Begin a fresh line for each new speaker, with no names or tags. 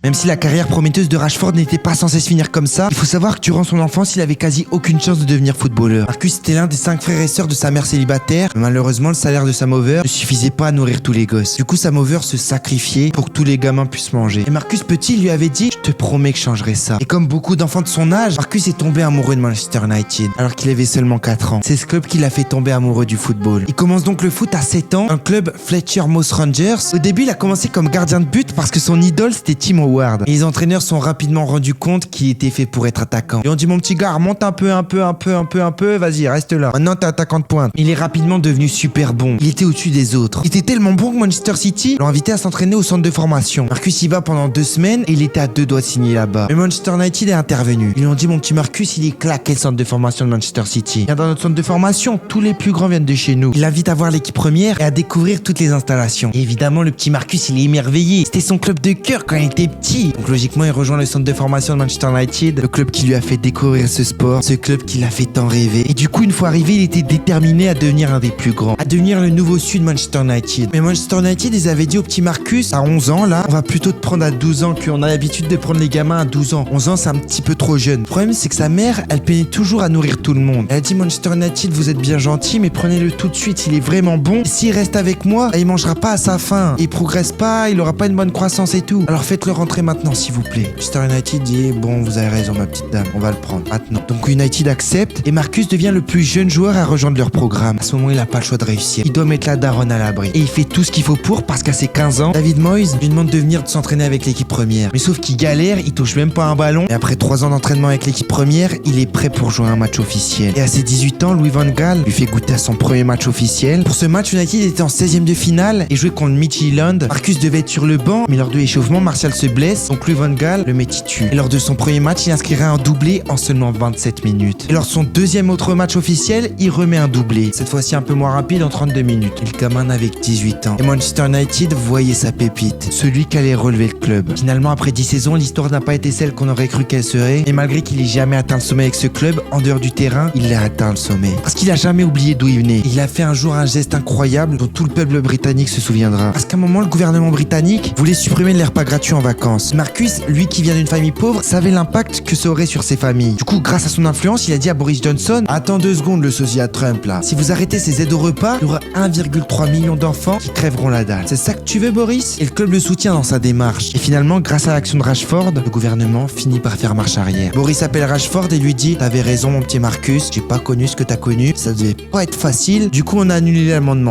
Même si la carrière prometteuse de Rashford n'était pas censée se finir comme ça, il faut savoir que durant son enfance, il avait quasi aucune chance de devenir footballeur. Marcus était l'un des 5 frères et sœurs de sa mère célibataire, mais malheureusement le salaire de sa mover ne suffisait pas à nourrir tous les gosses. Du coup, sa mover se sacrifiait pour que tous les gamins puissent manger. Et Marcus petit lui avait dit « Je te promets que je changerai ça ». Et comme beaucoup d'enfants de son âge, Marcus est tombé amoureux de Manchester United, alors qu'il avait seulement 4 ans. C'est ce club qui l'a fait tomber amoureux du football. Il commence donc le foot à 7 ans, un club Fletcher Moss Rangers. Au début, il a commencé comme gardien de but parce que son idole c'était Tim Howard. Et les entraîneurs sont rapidement rendus compte qu'il était fait pour être attaquant. Et on dit mon petit gars, remonte un peu, vas-y, reste là. Maintenant t'es attaquant de pointe. Il est rapidement devenu super bon. Il était au-dessus des autres. Il était tellement bon que Manchester City l'ont invité à s'entraîner au centre de formation. Marcus y va pendant 2 semaines et il était à 2 doigts de signer là-bas. Mais Manchester United est intervenu. Ils lui ont dit mon petit Marcus, il est claqué le centre de formation de Manchester City. Viens dans notre centre de formation, tous les plus grands viennent de chez nous. Il l'invite à voir l'équipe première et à découvrir toutes les installations. Et évidemment, le petit Marcus, il est émerveillé. C'était son club de cœur quand il était petit. Donc logiquement, il rejoint le centre de formation de Manchester United, le club qui lui a fait découvrir ce sport, ce club qui l'a fait tant rêver. Et du coup, une fois arrivé, il était déterminé à devenir un des plus grands, à devenir le nouveau sud de Manchester United. Mais Manchester United, ils avaient dit au petit Marcus, à 11 ans là, on va plutôt te prendre à 12 ans, qu'on a l'habitude de prendre les gamins à 12 ans. 11 ans, c'est un petit peu trop jeune. Le problème, c'est que sa mère, elle peinait toujours à nourrir tout le monde. Elle a dit Manchester United, vous êtes bien gentil, mais prenez-le tout de suite, il est vraiment bon. Et s'il reste avec moi, il mangera pas à sa faim. Il progresse pas, il aura pas une bonne croissance et tout. Alors faites-le rentrer maintenant, s'il vous plaît. Manchester United dit bon, vous avez raison ma petite dame, on va le prendre maintenant. Donc United accepte et Marcus devient le plus jeune joueur à rejoindre leur programme. À ce moment, il a pas le choix de réussir. Il doit mettre la daronne à l'abri. Et il fait tout ce qu'il faut pour parce qu'à ses 15 ans, David Moyes lui demande de venir s'entraîner avec l'équipe première. Mais sauf qu'il galère, il touche même pas un ballon. Et après 3 ans d'entraînement avec l'équipe première, il est prêt pour jouer un match officiel. Et à ses 18 ans, Louis van Gaal lui fait goûter à son premier match officiel. Pour ce match, United était en 16e de finale et jouait contre Midtjylland. Marcus devait être sur le banc, mais lors de l'échauffement, Martial se blesse, donc Louis van Gaal le met titu. Et lors de son premier match, il inscrira un doublé en seulement 27 minutes. Et lors de son deuxième autre match officiel, il remet un doublé. Cette fois-ci un peu moins rapide en 32 minutes. Et le gamin avec 18 ans. Et Manchester United voyait sa pépite, celui qui allait relever le club. Finalement, après 10 saisons, l'histoire n'a pas été celle qu'on aurait cru qu'elle serait. Et malgré qu'il ait jamais atteint le sommet avec ce club, en dehors du terrain, il a atteint le sommet. Parce qu'il a jamais oublié d'où il venait. Il a fait un jour un geste incroyable dont tout le peuple britannique se souviendra. Parce qu'à un moment, le gouvernement britannique voulait supprimer les repas gratuits en vacances. Marcus, lui qui vient d'une famille pauvre, savait l'impact que ça aurait sur ses familles. Du coup, grâce à son influence, il a dit à Boris Johnson « Attends 2 secondes le sosie à Trump là. Si vous arrêtez ces aides au repas, il y aura 1,3 million d'enfants qui crèveront la dalle. C'est ça que tu veux, Boris ?» Et le club le soutient dans sa démarche. Et finalement, grâce à l'action de Rashford, le gouvernement finit par faire marche arrière. Boris appelle Rashford et lui dit « T'avais raison mon petit Marcus, j'ai pas connu ce que t'as connu, ça devait pas être facile, du coup on a annulé l'amendement. »